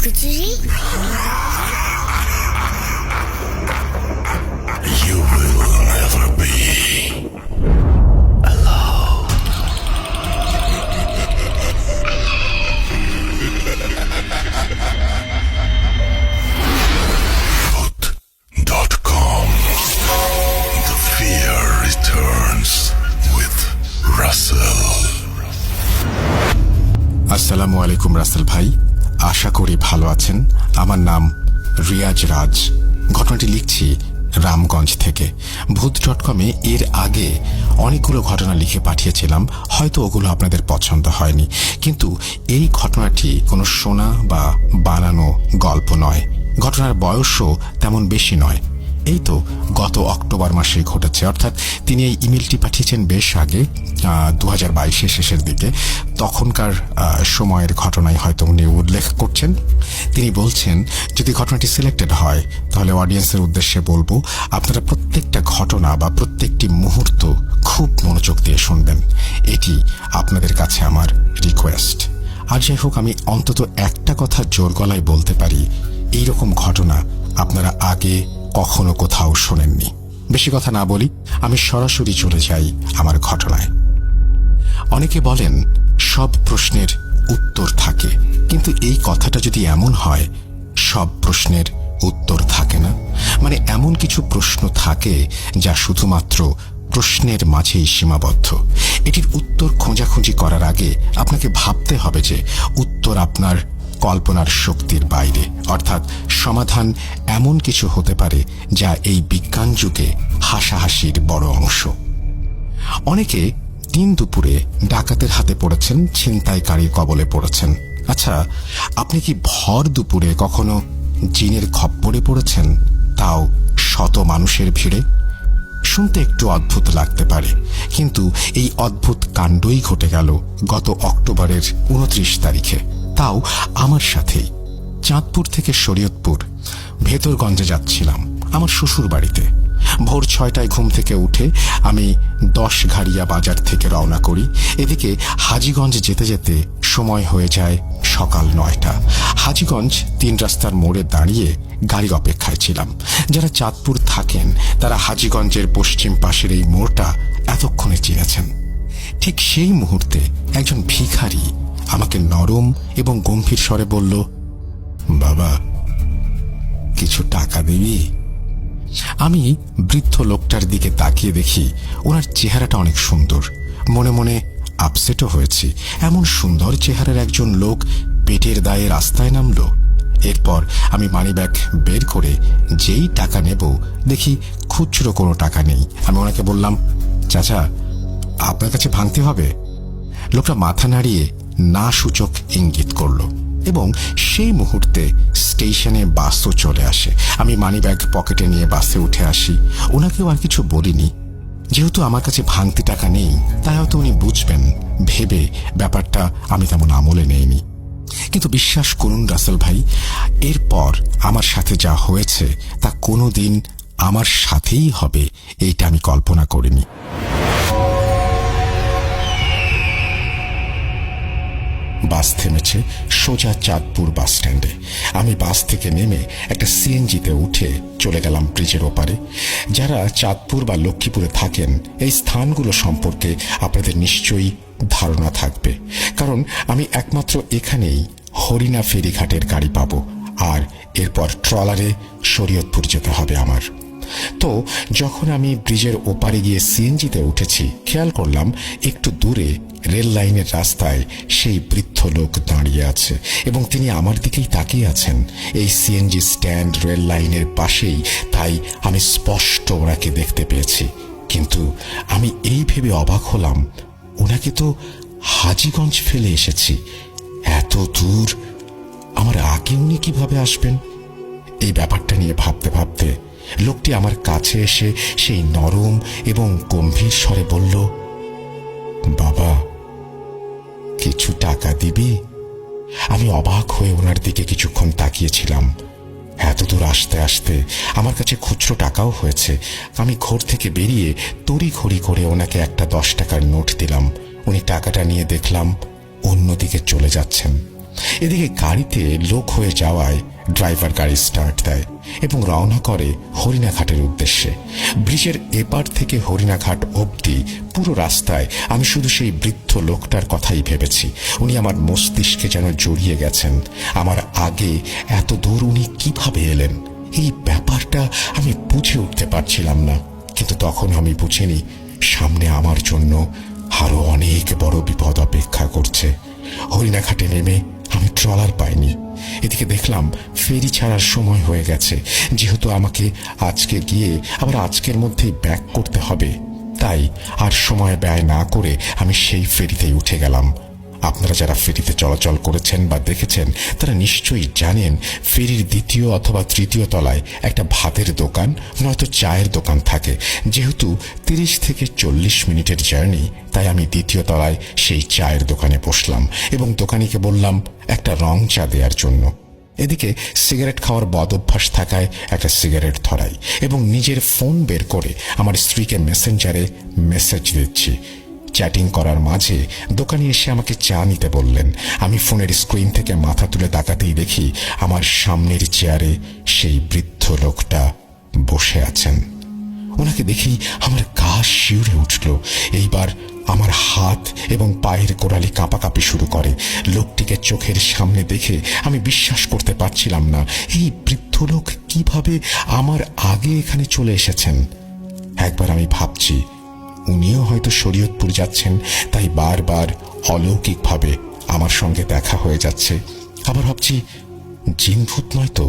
লুকোচুরি? You will never be alone. Vote.com. The fear returns with Russell. আসসালামু আলাইকুম রাসেল ভাই, আশা করি ভালো আছেন। আমার নাম রিয়াজ রাজ। ঘটনাটি লিখছি রামগঞ্জ থেকে। ভূত.কমে এর আগে অনেকগুলো ঘটনা লিখে পাঠিয়েছিলাম, হয়তো ওগুলো আপনাদের পছন্দ হয়নি, কিন্তু এই ঘটনাটি কোনো শোনা বা বানানো গল্প নয়। ঘটনার বয়সও তেমন বেশি নয়, এই তো গত অক্টোবর মাসে ঘটেছে। অর্থাৎ তিনি এই ইমেলটি পাঠিয়েছেন বেশ আগে, 2022-এর শেষের দিকে। তখনকার সময়ের ঘটনাই হয়তো উনি উল্লেখ করছেন। তিনি বলছেন, যদি ঘটনাটি সিলেক্টেড হয় তাহলে অডিয়েন্সের উদ্দেশ্যে বলবো, আপনারা প্রত্যেকটা ঘটনা বা প্রত্যেকটি মুহূর্ত খুব মনোযোগ দিয়ে শুনবেন। এটি আপনাদের কাছে আমার রিকোয়েস্ট। আর যাই হোক, আমি অন্তত একটা কথা জোর গলায় বলতে পারি, এইরকম ঘটনা আপনারা আগে কখনো কোথাও শোনেননি। বেশি কথা না বলি, আমি সরাসরি চলে যাই আমার ঘটনায়। অনেকে বলেন সব প্রশ্নের উত্তর থাকে, কিন্তু এই কথাটা যদি এমন হয় সব প্রশ্নের উত্তর থাকে না, মানে এমন কিছু প্রশ্ন থাকে যা শুধুমাত্র প্রশ্নের মাঝেই সীমাবদ্ধ। এটির উত্তর খোঁজাখুঁজি করার আগে আপনাকে ভাবতে হবে যে উত্তর আপনার কল্পনার শক্তির বাইরে, অর্থাৎ সমাধান এমন কিছু হতে পারে যা এই বিজ্ঞান যুগে হাসাহাসির বড় অংশ। অনেকে দিন দুপুরে ডাকাতের হাতে পড়েছেন, ছিনতাইকারীর কবলে পড়েছেন। আচ্ছা, আপনি কি ভর দুপুরে কখনো জিনের খপ্পরে পড়েছেন, তাও শত মানুষের ভিড়ে? শুনতে একটু অদ্ভুত লাগতে পারে, কিন্তু এই অদ্ভুত কাণ্ডই ঘটে গেল গত অক্টোবরের 29 তারিখে, তাও আমার সাথেই। চাঁদপুর থেকে শরীয়তপুর ভেতরগঞ্জে যাচ্ছিলাম আমার শ্বশুর বাড়িতে। ভোর 6টায় ঘুম থেকে উঠে আমি 10 ঘাড়িয়া বাজার থেকে রওনা করি। এদিকে হাজীগঞ্জ যেতে যেতে সময় হয়ে যায় সকাল 9টা। হাজীগঞ্জ 3 রাস্তার মোড়ে দাঁড়িয়ে গাড়ির অপেক্ষায় ছিলাম। যারা চাঁদপুর থাকেন তারা হাজীগঞ্জের পশ্চিম পাশের এই মোড়টা এতক্ষণে চিনেছেন। ঠিক সেই মুহূর্তে একজন ভিখারি আমাকে নরম এবং গম্ভীর স্বরে বলল, বাবা, কিছু টাকা দিবি? আমি বৃদ্ধ লোকটার দিকে তাকিয়ে দেখি ওনার চেহারাটা অনেক সুন্দর। মনে মনে আপসেটও হয়েছি, এমন সুন্দর চেহারার একজন লোক পেটের দায়ে রাস্তায় নামলো। এরপর আমি মানিব্যাগ বের করে যেই টাকা নেব, দেখি খুচরো কোনো টাকা নেই। আমি ওনাকে বললাম, চাচা, আপনার কাছে ভাঙতে হবে? লোকটা মাথা নাড়িয়ে না সূচক ইঙ্গিত করল এবং সেই মুহূর্তে স্টেশনে বাসও চলে আসে। আমি মানিব্যাগ পকেটে নিয়ে বাসে উঠে আসি। ওনাকেও আর কিছু বলিনি, যেহেতু আমার কাছে ভাঙতি টাকা নেই তাই হয়তো উনি বুঝবেন ভেবে ব্যাপারটা আমি তেমন আমলে নেইনি। কিন্তু বিশ্বাস করুন রাসেল ভাই, এরপর আমার সাথে যা হয়েছে তা কোনোদিন আমার সাথেই হবে এইটা আমি কল্পনা করিনি। বাস থেমেছে সোজা চাঁদপুর বাস স্ট্যান্ডে। আমি বাস থেকে নেমে একটা সিএনজিতে উঠে চলে গেলাম ব্রিজের ওপারে। যারা চাঁদপুর বা লক্ষ্মীপুরে থাকেন, এই স্থানগুলো সম্পর্কে আপনাদের নিশ্চয়ই ধারণা থাকবে, কারণ আমি একমাত্র এখানেই হরিণা ফেরিঘাটের গাড়ি পাবো, আর এরপর ট্রলারে শরীয়তপুর যেতে হবে আমার। তো যখন আমি ব্রিজের ওপারে গিয়ে সিএনজিতে উঠেছি, খেয়াল করলাম একটু দূরে রেল লাইনের রাস্তায় সেই বৃদ্ধ লোক দাঁড়িয়ে আছে এবং তিনি আমার দিকেই তাকিয়ে আছেন। এই সিএনজি স্ট্যান্ড রেল লাইনের পাশেই, তাই আমি স্পষ্ট ওনাকে দেখতে পেয়েছি। কিন্তু আমি এই ভেবে অবাক হলাম, ওনাকে তো হাজীগঞ্জ ফেলে এসেছি, এত দূর আমার আগে উনি কিভাবে আসবেন? এই ব্যাপারটা নিয়ে ভাবতে ভাবতে লোকটি আমার কাছে এসে সেই নরম এবং গম্ভীর স্বরে বলল, বাবা, কিছু টাকা দিবি? আমি অবাক হয়ে ওনার দিকে কিছুক্ষণ তাকিয়েছিলাম। এত দূর আসতে আসতে আমার কাছে খুচরো টাকাও হয়েছে। আমি ঘর থেকে বেরিয়ে তড়িঘড়ি করে ওনাকে একটা 10 টাকার নোট দিলাম। উনি টাকাটা নিয়ে দেখলাম অন্যদিকে চলে যাচ্ছেন। এদিকে গাড়িতে লোক হয়ে যাওয়ায় ড্রাইভার গাড়ি স্টার্ট দেয় এবং রওনা করে হরিণাঘাটের উদ্দেশ্যে। ব্রিজের এপার থেকে হরিণাঘাট অবধি পুরো রাস্তায় আমি শুধু সেই বৃদ্ধ লোকটার কথাই ভেবেছি। উনি আমার মস্তিষ্কে যেন জড়িয়ে গেছেন। আমার আগে এত দূর উনি কিভাবে এলেন, এই ব্যাপারটা আমি বুঝে উঠতে পারছিলাম না। কিন্তু তখন আমি বুঝিনি সামনে আমার জন্য আরো অনেক বড় বিপদ অপেক্ষা করছে। হরিণাঘাটে নেমে আমি ট্রলার পাইনি। এদিকে দেখলাম ফেরি ছাড়ার সময় হয়ে গেছে। যেহেতু আমাকে আজকে গিয়ে আবার আজকের মধ্যেই ব্যাক করতে হবে, তাই আর সময় ব্যয় না করে আমি সেই ফেরিতেই উঠে গেলাম। আপনারা যারা ফেরিতে চলাচল করেছেন বা দেখেছেন তারা নিশ্চয়ই জানেন ফেরির দ্বিতীয় অথবা তৃতীয় তলায় একটা ভাতের দোকান নয়তো চায়ের দোকান থাকে। যেহেতু 30 থেকে 40 মিনিটের জার্নি, তাই আমি দ্বিতীয় তলায় সেই চায়ের দোকানে বসলাম এবং দোকানিকে বললাম একটা রং চা দেওয়ার জন্য। এদিকে সিগারেট খাওয়ার বদ অভ্যাস থাকায় একটা সিগারেট ধরাই এবং নিজের ফোন বের করে আমার স্ত্রীকে মেসেঞ্জারে মেসেজ দিচ্ছি। চ্যাটিং করার মাঝে দোকানি এসে আমাকে চা নিতে বললেন। আমি ফোনের স্ক্রিন থেকে মাথা তুলে তাকাতেই দেখি আমার সামনের চেয়ারে সেই বৃদ্ধ লোকটা বসে আছেন। ওনাকে দেখেই আমার গা শিউরে উঠল। এইবার আমার হাত এবং পায়ের গোড়ালি কাঁপাকাঁপি শুরু করে। লোকটিকে চোখের সামনে দেখে আমি বিশ্বাস করতে পারছিলাম না, এই বৃদ্ধ লোক কিভাবে আমার আগে এখানে চলে এসেছেন। একবার আমি ভাবছি উনিও হয়তো শরীয়তপুর যাচ্ছেন, তাই বারবার অলৌকিকভাবে আমার সঙ্গে দেখা হয়ে যাচ্ছে। আবার ভাবছি জিনভূত নয় তো,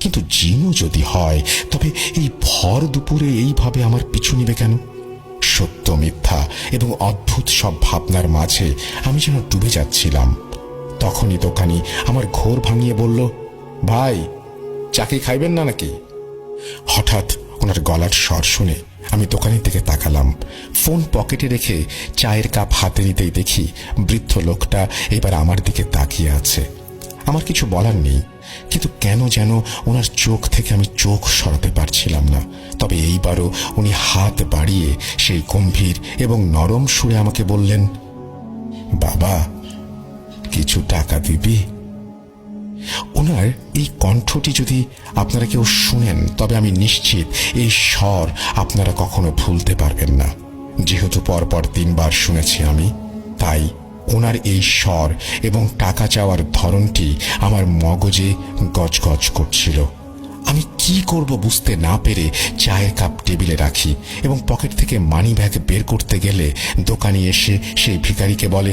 কিন্তু জিনও যদি হয় তবে এই ভর দুপুরে এইভাবে আমার পিছু নিবে কেন? সত্য মিথ্যা এবং অদ্ভুত সব ভাবনার মাঝে আমি যেন ডুবে যাচ্ছিলাম। তখনই দোকানি আমার ঘোর ভাঙিয়ে বলল, ভাই চাকি খাইবেন না নাকি? হঠাৎ ওনার গলার স্বর শুনে আমি দোকানের দিকে তাকালাম। ফোন পকেটে রেখে চায়ের কাপ হাতে নিতেই দেখি বৃদ্ধ লোকটা এবার আমার দিকে তাকিয়ে আছে। আমার কিছু বলার নেই, কিন্তু কেন যেন ওনার চোখ থেকে আমি চোখ সরাতে পারছিলাম না। তবে এইবারও উনি হাত বাড়িয়ে সেই গম্ভীর এবং নরম সুরে আমাকে বললেন, বাবা কিছু টাকা দিবি? ওনার এই কণ্ঠটি যদি আপনারা কেউ শুনেন তবে আমি নিশ্চিত এই স্বর আপনারা কখনো ভুলতে পারবেন না। যেহেতু পরপর 3 বার শুনেছি আমি, তাই ওনার এই স্বর এবং টাকা চাওয়ার ধরনটি আমার মগজে গজগজ করছিল। আমি কি করব বুঝতে না পেরে চায়ের কাপ টেবিলে রাখি এবং পকেট থেকে মানি ব্যাগ বের করতে গেলে দোকানি এসে সেই ভিখারিকে বলে,